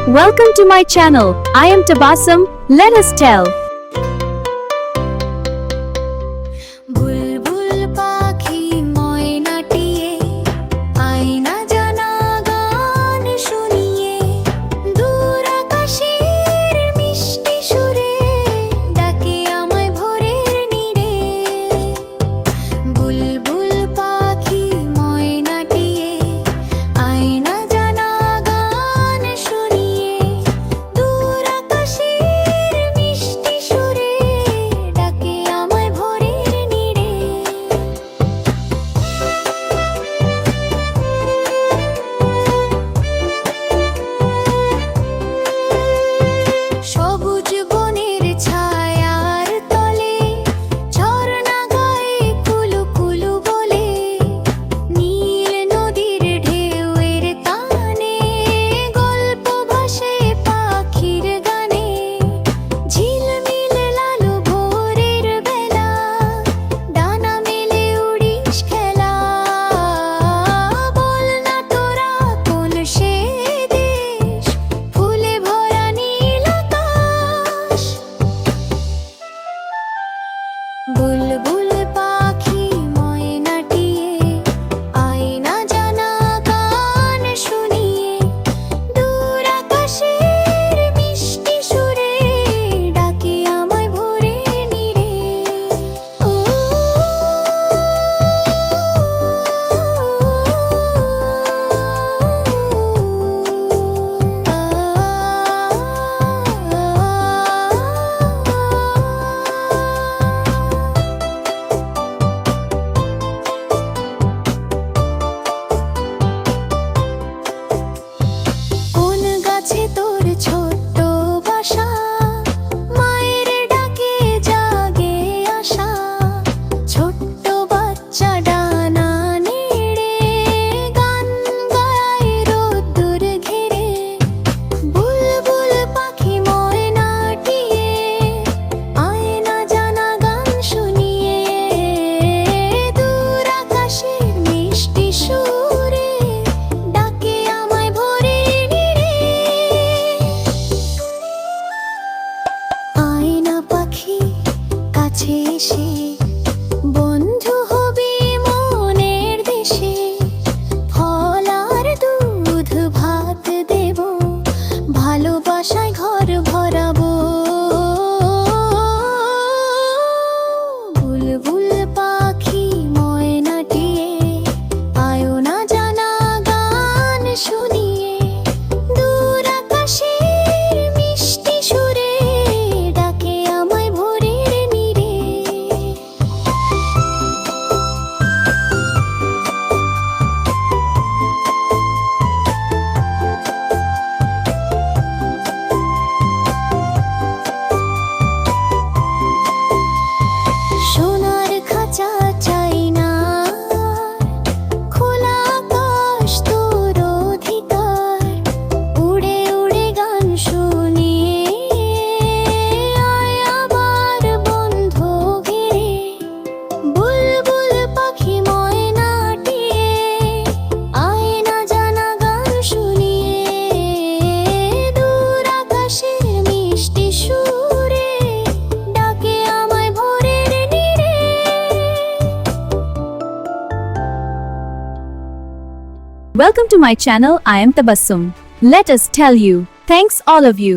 Welcome to my channel. I am Tabassum. Let us tell. বুলবুল পাখি ময়নাটিয়ে আয়না জানা গান শুনিয়ে দূর আকাশের মিষ্টি সুরে ডাকে আমায় ভোরের নীড়ে বুলবুল পাখি ময়নাটিয়ে আয়না জানা গান শুনিয়ে দূর আকাশের মিষ্টি সুরে ডাকে আমায় ভোরের নীড়ে সবুজ বনের ছায়ার তলে ঝর্ণা গায়ে কুলু কুলু বলে নীল নদীর ঢেউয়ের তানে গল্প ভাসে পাখির গানে ঝিলমিল লালু ভোরের বেলা ডানা মেলে উড়িস খেলা বল না তোরা কোন সে দেশ ফুলে ভরা নীল আকাশ বুলবুল পাখি ময়নাটিয়ে আয়না জানা গান শুনিয়ে দূর আকাশের মিষ্টি সুরে ডাকে আমায় ভোরের নীড়ে ও কোন গাছে তোর ছোট্ট বাসা মায়ের ডাকে জাগে আশা ছোট্ট বাচ্চা ডানা নেড়ে গান গায় রোদ্দুর ঘিরে বুলবুল পাখি ময়নাটিয়ে আয়না জানা গান শুনিয়ে দূর আকাশের মিষ্টি সুরে ডাকে আমায় ভোরের নীড়ে আয়না পাখি কাছে এসে বন্ধু হবি মনের দেশে ফল আর দুধ ভাত দেব ভালোবাসায় ঘর ভরাবো বুলবুল পাখি ময়নাটিয়ে আয়না জানা গান শুনিয়ে দূর আকাশের মিষ্টি সুরে ডাকে আমায় ভোরের নীড়ে সোনার খাঁচা চাই না খোলা আকাশ তোর অধিকার উড়ে উড়ে গান শুনিয়ে আয় আবার বন্ধ ঘিরে বুলবুল পাখি ময়নাটিয়ে আয়না জানা গান শুনিয়ে দূর আকাশের মিষ্টি সুরে ডাকে আমায় ভোরের নীড়ে Welcome to my channel. I am Tabassum. Let us tell you. Thanks all of you.